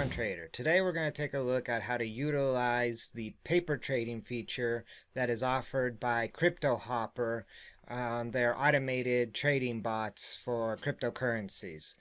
hands-on trader. Today we're going to take a look at how to utilize the paper trading feature that is offered by CryptoHopper on their automated trading bots for cryptocurrencies.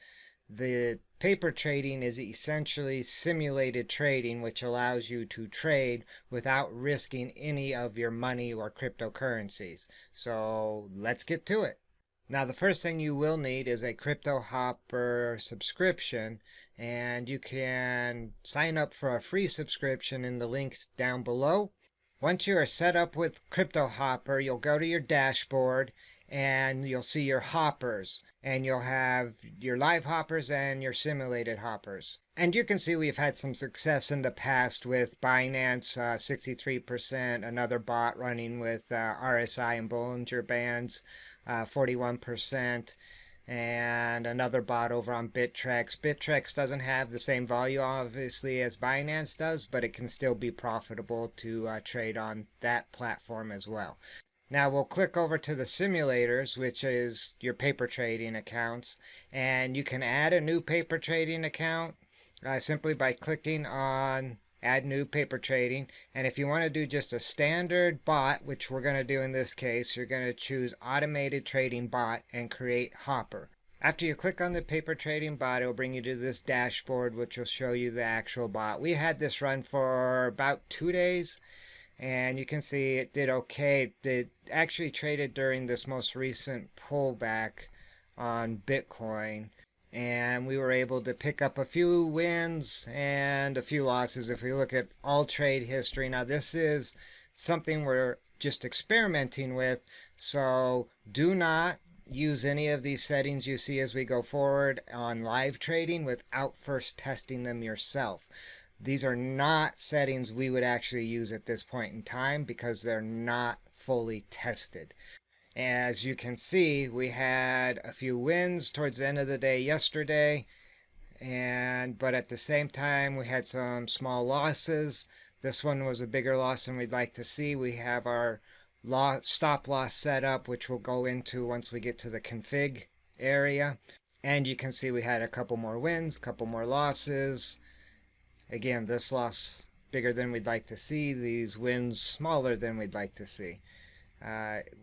The paper trading is essentially simulated trading, which allows you to trade without risking any of your money or cryptocurrencies. So let's get to it. Now, the first thing you will need is a CryptoHopper subscription, and you can sign up for a free subscription in the link down below. Once you are set up with CryptoHopper, you'll go to your dashboard and you'll see your hoppers, and you'll have your live hoppers and your simulated hoppers. And you can see we've had some success in the past with Binance, 63%, another bot running with RSI and Bollinger Bands, 41%, and another bot over on Bittrex. Bittrex doesn't have the same value obviously as Binance does, but it can still be profitable to trade on that platform as well. Now we'll click over to the simulators, which is your paper trading accounts, and you can add a new paper trading account simply by clicking on add new paper trading. And if you want to do just a standard bot, which we're going to do in this case, you're going to choose automated trading bot and create hopper. After you click on the paper trading bot, it will bring you to this dashboard, which will show you the actual bot. We had this run for about 2 days, and you can see it did okay. It actually traded during this most recent pullback on Bitcoin, and we were able to pick up a few wins and a few losses if we look at all trade history. Now this is something we're just experimenting with, so do not use any of these settings you see as we go forward on live trading without first testing them yourself. These are not settings we would actually use at this point in time because they're not fully tested. As you can see, we had a few wins towards the end of the day yesterday, but at the same time we had some small losses. This one was a bigger loss than we'd like to see. We have our stop loss set up, which we'll go into once we get to the config area. And you can see we had a couple more wins, a couple more losses. Again, this loss bigger than we'd like to see, these wins smaller than we'd like to see.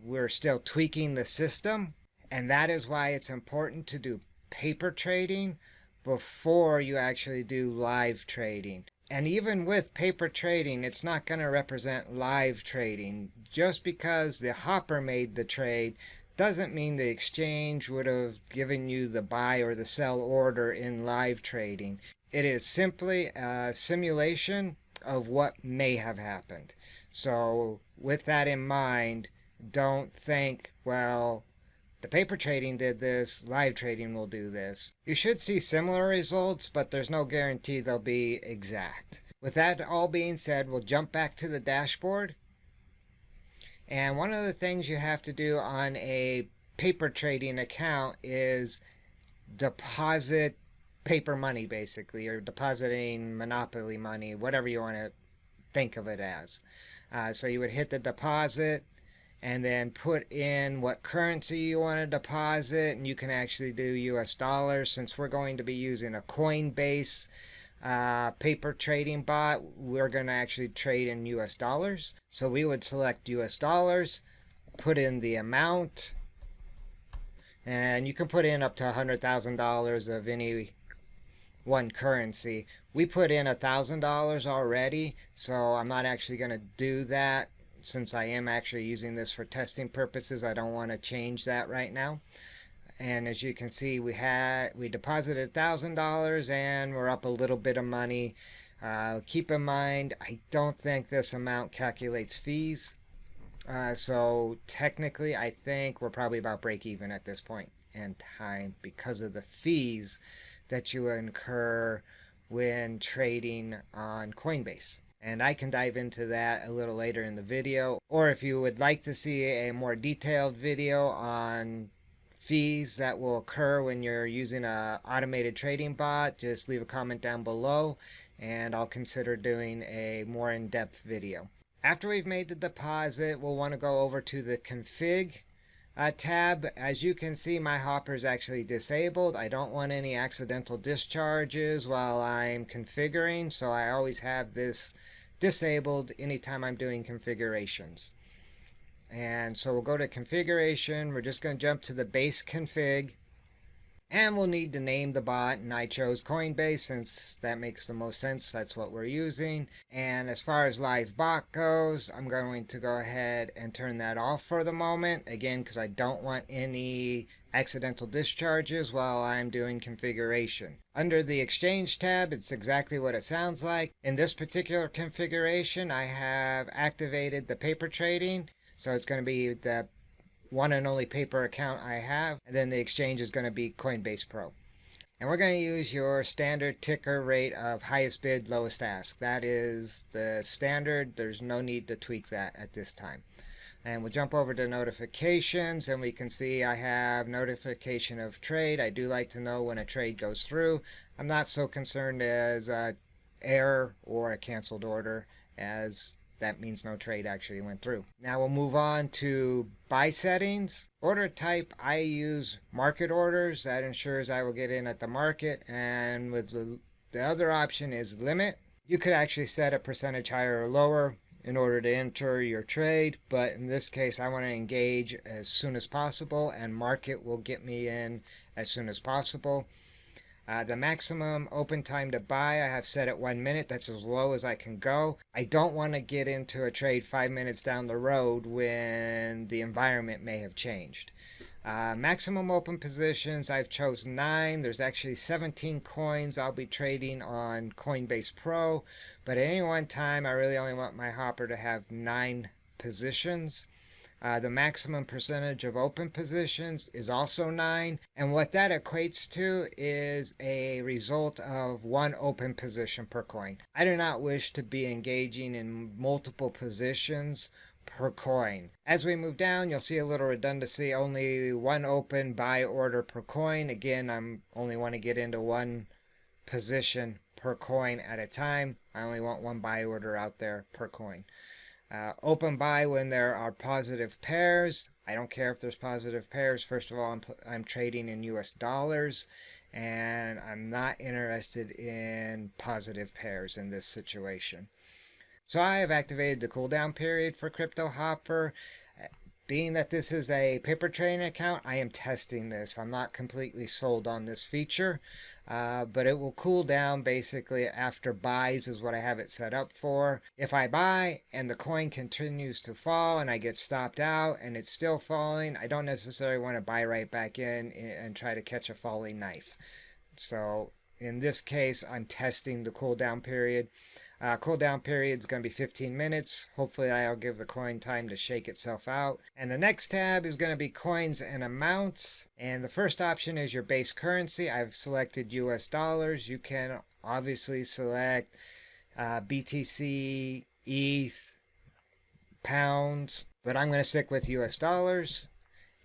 We're still tweaking the system, and that is why it's important to do paper trading before you actually do live trading. And even with paper trading, it's not going to represent live trading. Just because the hopper made the trade doesn't mean the exchange would have given you the buy or the sell order in live trading. It is simply a simulation of what may have happened. So with that in mind, don't think, well, the paper trading did this, live trading will do this. You should see similar results, but there's no guarantee they'll be exact. With that all being said, we'll jump back to the dashboard. And one of the things you have to do on a paper trading account is deposit paper money, basically, or depositing monopoly money, whatever you want to think of it as. So you would hit the deposit and then put in what currency you want to deposit, and you can actually do US dollars. Since we're going to be using a Coinbase paper trading bot, we're going to actually trade in US dollars. So we would select US dollars, put in the amount, and you can put in up to $100,000 of any one currency. We put in $1,000 already, so I'm not actually going to do that. Since I am actually using this for testing purposes, I don't want to change that right now. And as you can see, we deposited $1,000 and we're up a little bit of money. Keep in mind, I don't think this amount calculates fees. So technically, I think we're probably about break even at this point in time because of the fees that you incur when trading on Coinbase. And I can dive into that a little later in the video. Or if you would like to see a more detailed video on fees that will occur when you're using an automated trading bot, just leave a comment down below and I'll consider doing a more in-depth video. After we've made the deposit, we'll want to go over to the config tab. As you can see, my hopper is actually disabled. I don't want any accidental discharges while I'm configuring, so I always have this disabled anytime I'm doing configurations. And so we'll go to configuration. We're just going to jump to the base config. And we'll need to name the bot, and I chose Coinbase since that makes the most sense. That's what we're using. And as far as live bot goes, I'm going to go ahead and turn that off for the moment. Again, because I don't want any accidental discharges while I'm doing configuration. Under the Exchange tab, it's exactly what it sounds like. In this particular configuration, I have activated the paper trading. So it's going to be the one and only paper account I have, and then the exchange is going to be Coinbase Pro. And we're going to use your standard ticker rate of highest bid, lowest ask. That is the standard. There's no need to tweak that at this time. And we'll jump over to notifications, and we can see I have notification of trade. I do like to know when a trade goes through. I'm not so concerned as an error or a canceled order, as that means no trade actually went through. Now we'll move on to buy settings. Order type, I use market orders. That ensures I will get in at the market. And with the other option is limit. You could actually set a percentage higher or lower in order to enter your trade, but in this case I want to engage as soon as possible, and market will get me in as soon as possible. The maximum open time to buy I have set at 1 minute. That's as low as I can go. I don't want to get into a trade 5 minutes down the road when the environment may have changed. Maximum open positions, I've chosen 9. There's actually 17 coins I'll be trading on Coinbase Pro, but at any one time I really only want my hopper to have 9 positions. The maximum percentage of open positions is also 9, and what that equates to is a result of 1 open position per coin. I do not wish to be engaging in multiple positions per coin. As we move down, you'll see a little redundancy, only 1 open buy order per coin. Again, I'm only want to get into 1 position per coin at a time. I only want 1 buy order out there per coin. Open buy when there are positive pairs. I don't care if there's positive pairs. First of all, I'm trading in US dollars, and I'm not interested in positive pairs in this situation. So I have activated the cooldown period for CryptoHopper. Being that this is a paper trading account, I am testing this. I'm not completely sold on this feature, but it will cool down basically after buys is what I have it set up for. If I buy and the coin continues to fall and I get stopped out and it's still falling, I don't necessarily want to buy right back in and try to catch a falling knife. So in this case, I'm testing the cooldown period. Cooldown period is going to be 15 minutes. Hopefully I'll give the coin time to shake itself out. And the next tab is going to be coins and amounts. And the first option is your base currency. I've selected US dollars. You can obviously select BTC, ETH, pounds, but I'm going to stick with US dollars.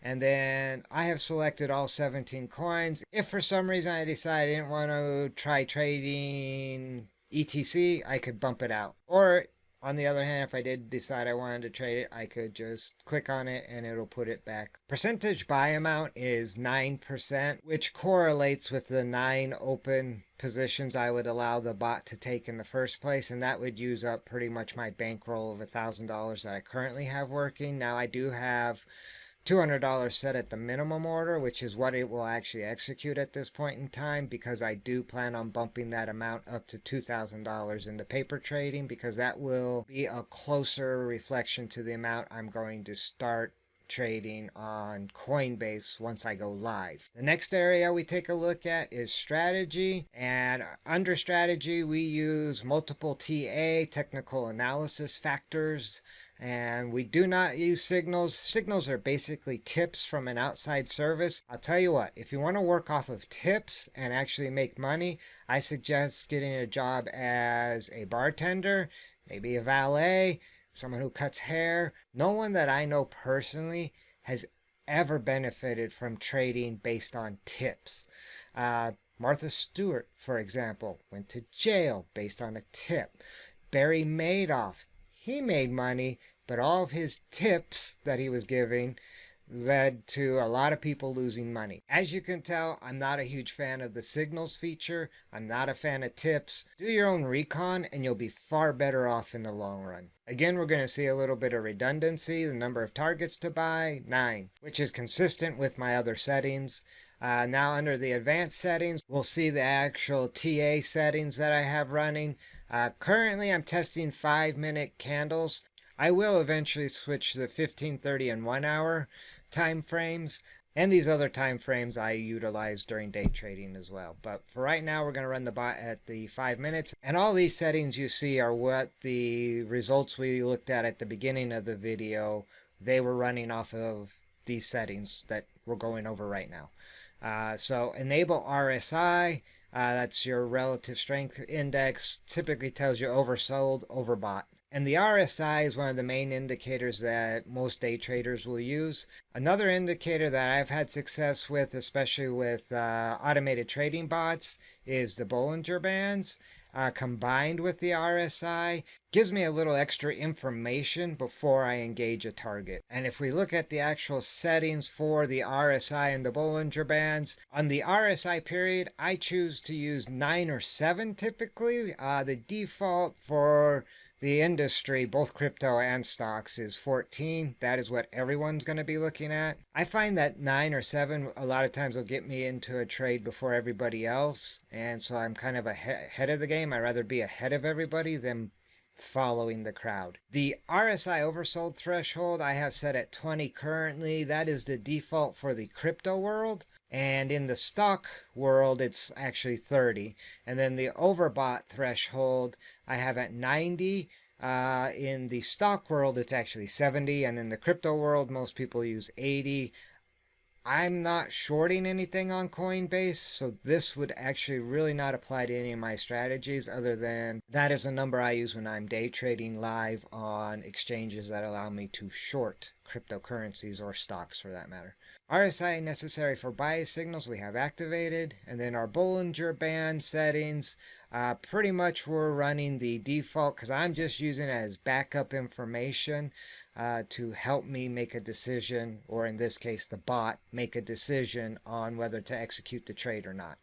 And then I have selected all 17 coins. If for some reason I decide I didn't want to try trading ETC, I could bump it out. Or on the other hand, if I did decide I wanted to trade it, I could just click on it and it'll put it back. Percentage buy amount is 9%, which correlates with the 9 open positions I would allow the bot to take in the first place, and that would use up pretty much my bankroll of $1,000 that I currently have working. Now I do have $200 set at the minimum order, which is what it will actually execute at this point in time, because I do plan on bumping that amount up to $2,000 in the paper trading, because that will be a closer reflection to the amount I'm going to start trading on Coinbase once I go live. The next area we take a look at is strategy, and under strategy we use multiple TA, technical analysis factors, and we do not use signals. Signals are basically tips from an outside service. I'll tell you what, if you want to work off of tips and actually make money, I suggest getting a job as a bartender, maybe a valet, someone who cuts hair. No one that I know personally has ever benefited from trading based on tips. Martha Stewart, for example, went to jail based on a tip. Barry Madoff, he made money, but all of his tips that he was giving led to a lot of people losing money. As you can tell, I'm not a huge fan of the signals feature. I'm not a fan of tips. Do your own recon and you'll be far better off in the long run. Again, we're going to see a little bit of redundancy. The number of targets to buy, 9, which is consistent with my other settings. Now under the advanced settings, we'll see the actual TA settings that I have running. Currently, I'm testing 5-minute candles. I will eventually switch to the 15, 30, and 1 hour time frames. And these other time frames I utilize during day trading as well. But for right now, we're going to run the bot at the 5 minutes. And all these settings you see are what the results we looked at the beginning of the video, they were running off of these settings that we're going over right now. So enable RSI, that's your relative strength index, typically tells you oversold, overbought. And the RSI is one of the main indicators that most day traders will use. Another indicator that I've had success with, especially with automated trading bots, is the Bollinger Bands. Combined with the RSI, gives me a little extra information before I engage a target. And if we look at the actual settings for the RSI and the Bollinger Bands, on the RSI period, I choose to use 9 or 7 typically. The default for the industry, both crypto and stocks, is 14. That is what everyone's going to be looking at. I find that 9 or 7 a lot of times will get me into a trade before everybody else. And so I'm kind of ahead of the game. I'd rather be ahead of everybody than following the crowd. The RSI oversold threshold I have set at 20 currently. That is the default for the crypto world. And in the stock world, it's actually 30. And then the overbought threshold I have at 90. In the stock world, it's actually 70. And in the crypto world, most people use 80. I'm not shorting anything on Coinbase, so this would actually really not apply to any of my strategies, other than that is a number I use when I'm day trading live on exchanges that allow me to short cryptocurrencies or stocks for that matter. RSI necessary for bias signals we have activated, and then our Bollinger Band settings, pretty much we're running the default because I'm just using it as backup information to help me make a decision, or in this case the bot make a decision on whether to execute the trade or not.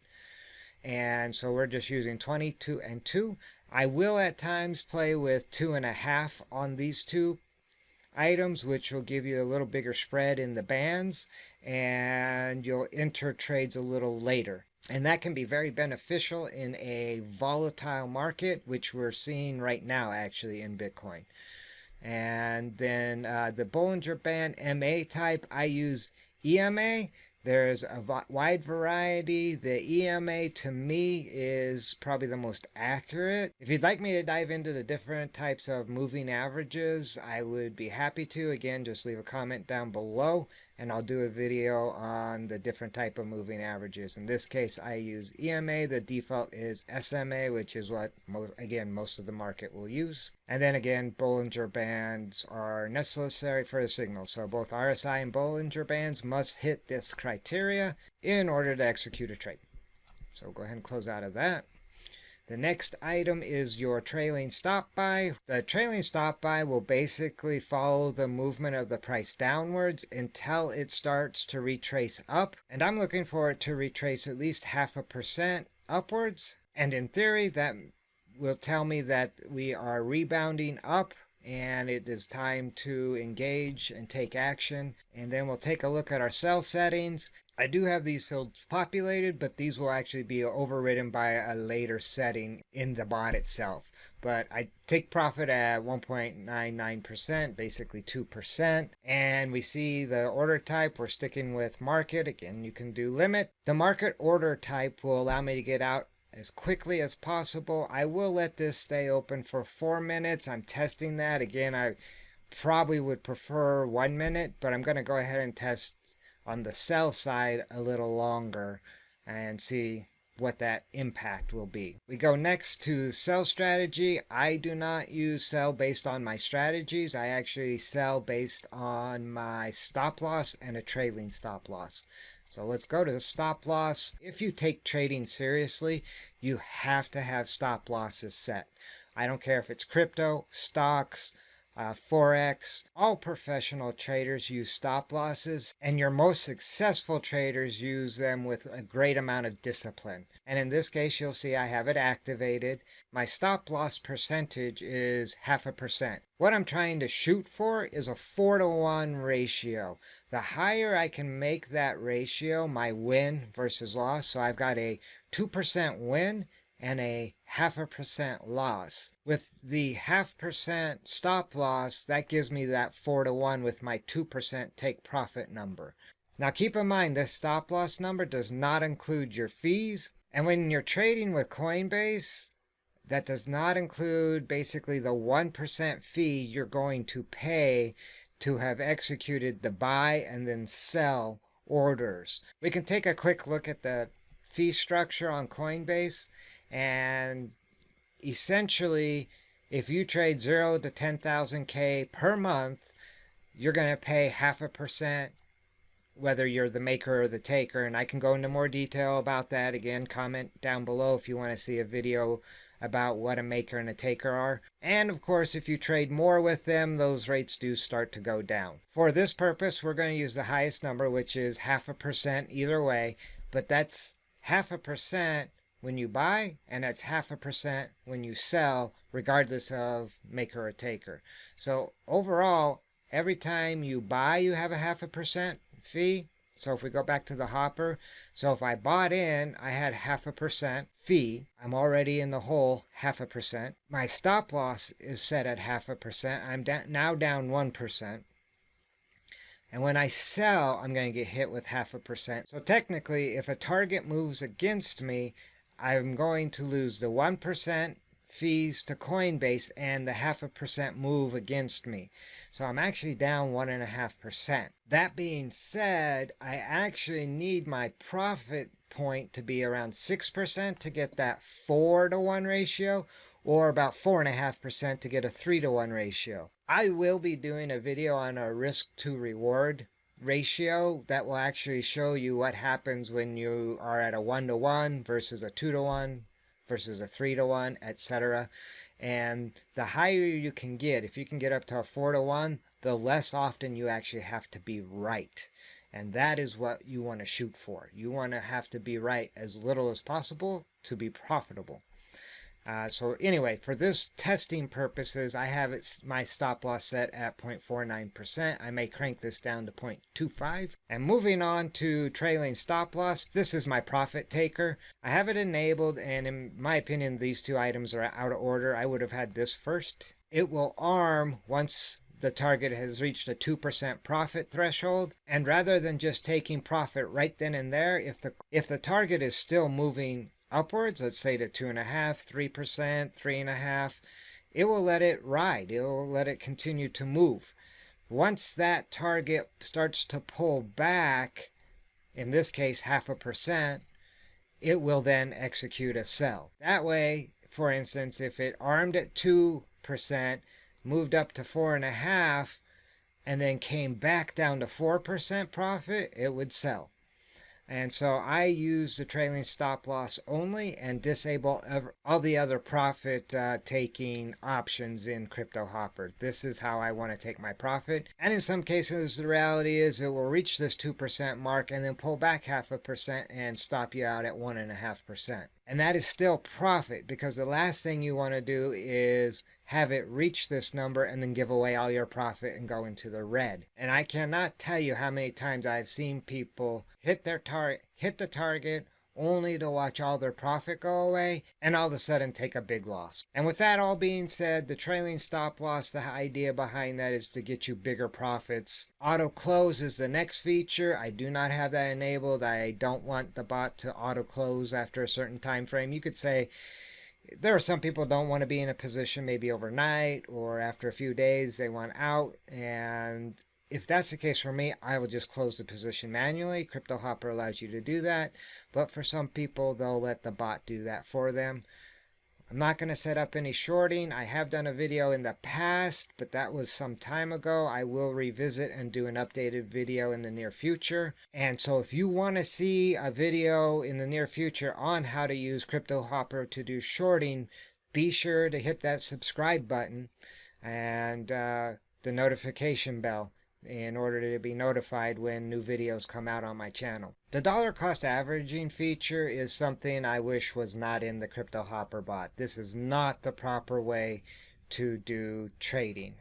And so we're just using 22 and 2. I will at times play with 2.5 on these two items, which will give you a little bigger spread in the bands, and you'll enter trades a little later. And that can be very beneficial in a volatile market, which we're seeing right now actually in Bitcoin. And then the Bollinger Band MA type, I use EMA. There's a wide variety. The EMA to me is probably the most accurate. If you'd like me to dive into the different types of moving averages, I would be happy to. Again, just leave a comment down below and I'll do a video on the different type of moving averages. In this case, I use EMA. The default is SMA, which is what, most of the market will use. And then again, Bollinger Bands are necessary for the signal. So both RSI and Bollinger Bands must hit this criteria in order to execute a trade. So go ahead and close out of that. The next item is your trailing stop buy. The trailing stop buy will basically follow the movement of the price downwards until it starts to retrace up. And I'm looking for it to retrace at least 0.5% upwards. And in theory, that will tell me that we are rebounding up and it is time to engage and take action. And then we'll take a look at our sell settings. I do have these fields populated, but these will actually be overridden by a later setting in the bot itself. But I take profit at 1.99%, basically 2%. And we see the order type, we're sticking with market. Again, you can do limit. The market order type will allow me to get out as quickly as possible. I will let this stay open for 4 minutes. I'm testing that. Again, I probably would prefer 1 minute, but I'm going to go ahead and test on the sell side a little longer and see what that impact will be. We go next to sell strategy. I do not use sell based on my strategies. I actually sell based on my stop loss and a trailing stop loss. So let's go to the stop loss. If you take trading seriously, you have to have stop losses set. I don't care if it's crypto, stocks, Forex. All professional traders use stop losses, and your most successful traders use them with a great amount of discipline. And in this case, you'll see I have it activated. My stop loss percentage is 0.5%. What I'm trying to shoot for is a 4-to-1 ratio. The higher I can make that ratio, my win versus loss, so I've got a 2% win and a 0.5% loss. With the 0.5% stop loss, that gives me that 4-to-1 with my 2% take profit number. Now keep in mind, this stop loss number does not include your fees. And when you're trading with Coinbase, that does not include basically the 1% fee you're going to pay to have executed the buy and then sell orders. We can take a quick look at the fee structure on Coinbase. And essentially, if you trade 0 to 10,000 K per month, you're going to pay 0.5%, whether you're the maker or the taker. And I can go into more detail about that. Again, comment down below if you want to see a video about what a maker and a taker are. And of course, if you trade more with them, those rates do start to go down. For this purpose, we're going to use the highest number, which is 0.5% either way, but that's 0.5% when you buy, and that's 0.5% when you sell, regardless of maker or taker. So overall, every time you buy, you have a 0.5% fee. So if we go back to the hopper, so if I bought in, I had 0.5% fee. I'm already in the hole 0.5%. My stop loss is set at 0.5%. I'm now down 1%. And when I sell, I'm going to get hit with 0.5%. So technically, if a target moves against me, I'm going to lose the 1% fees to Coinbase and the 0.5% move against me. So I'm actually down 1.5%. That being said, I actually need my profit point to be around 6% to get that 4-to-1 ratio, or about 4.5% to get a 3-to-1 ratio. I will be doing a video on a risk to reward ratio that will actually show you what happens when you are at a 1-to-1 versus a 2-to-1 versus a 3-to-1, etc. And the higher you can get, if you can get up to a 4-to-1, the less often you actually have to be right. And that is what you want to shoot for. You want to have to be right as little as possible to be profitable. So anyway, for this testing purposes, I have my stop loss set at 0.49%. I may crank this down to 0.25. And moving on to trailing stop loss, this is my profit taker. I have it enabled, and in my opinion, these two items are out of order. I would have had this first. It will arm once the target has reached a 2% profit threshold. And rather than just taking profit right then and there, if the target is still moving upwards, let's say to 2.5%, 3%, 3.5%, it will let it ride. It will let it continue to move. Once that target starts to pull back, in this case 0.5%, it will then execute a sell. That way, for instance, if it armed at 2%, moved up to 4.5%, and then came back down to 4% profit, it would sell. And so I use the trailing stop loss only and disable all the other profit taking options in CryptoHopper. This is how I want to take my profit. And in some cases, the reality is it will reach this 2% mark and then pull back 0.5% and stop you out at 1.5%. And that is still profit, because the last thing you want to do is have it reach this number and then give away all your profit and go into the red. And I cannot tell you how many times I've seen people hit the target only to watch all their profit go away and all of a sudden take a big loss. And with that all being said, the trailing stop loss, the idea behind that is to get you bigger profits. Auto close is the next feature. I do not have that enabled. I don't want the bot to auto close after a certain time frame. You could say there are some people who don't want to be in a position maybe overnight or after a few days they want out, and if that's the case for me, I will just close the position manually. CryptoHopper allows you to do that, but for some people, they'll let the bot do that for them. I'm not going to set up any shorting. I have done a video in the past, but that was some time ago. I will revisit and do an updated video in the near future. And so if you want to see a video in the near future on how to use CryptoHopper to do shorting, be sure to hit that subscribe button. and the notification bell in order to be notified when new videos come out on my channel. The dollar cost averaging feature is something I wish was not in the CryptoHopper bot. This is not the proper way to do trading,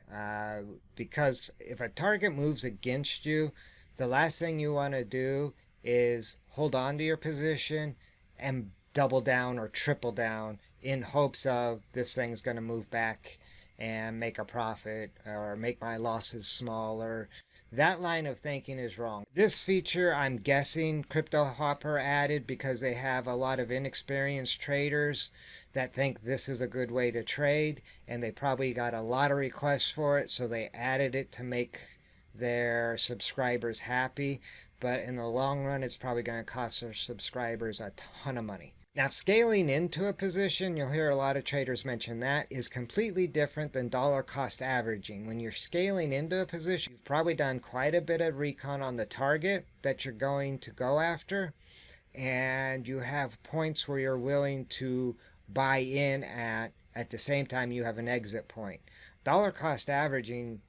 because if a target moves against you, the last thing you want to do is hold on to your position and double down or triple down in hopes of this thing's going to move back and make a profit or make my losses smaller. That line of thinking is wrong. This feature, I'm guessing CryptoHopper added because they have a lot of inexperienced traders that think this is a good way to trade, and they probably got a lot of requests for it, so they added it to make their subscribers happy. But in the long run, it's probably going to cost their subscribers a ton of money. Now, scaling into a position, you'll hear a lot of traders mention that, is completely different than dollar cost averaging. When you're scaling into a position, you've probably done quite a bit of recon on the target that you're going to go after, and you have points where you're willing to buy in at the same time you have an exit point. Dollar cost averaging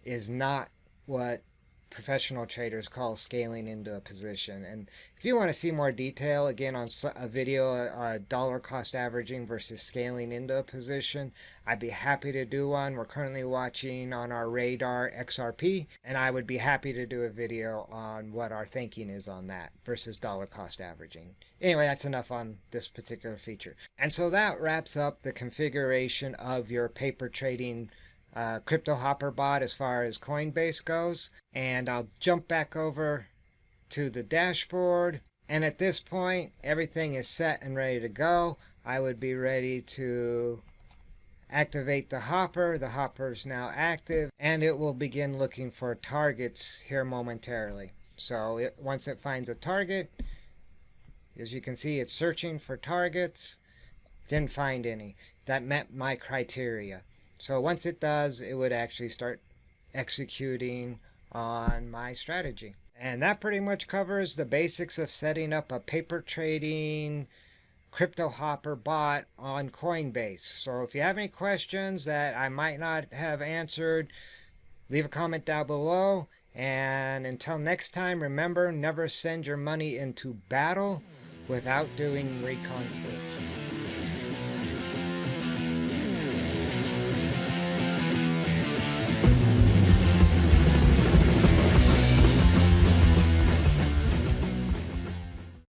is not what professional traders call scaling into a position. And if you want to see more detail again on a video, dollar cost averaging versus scaling into a position, I'd be happy to do one. We're currently watching on our radar XRP, and I would be happy to do a video on what our thinking is on that versus dollar cost averaging. Anyway, that's enough on this particular feature. And so that wraps up the configuration of your paper trading CryptoHopper bot as far as Coinbase goes. And I'll jump back over to the dashboard. And at this point, everything is set and ready to go. I would be ready to activate the hopper. The hopper is now active, and it will begin looking for targets here momentarily. So once it finds a target, as you can see, it's searching for targets. Didn't find any. That met my criteria. So once it does, it would actually start executing on my strategy. And that pretty much covers the basics of setting up a paper trading CryptoHopper bot on Coinbase. So if you have any questions that I might not have answered, leave a comment down below. And until next time, remember, never send your money into battle without doing recon first.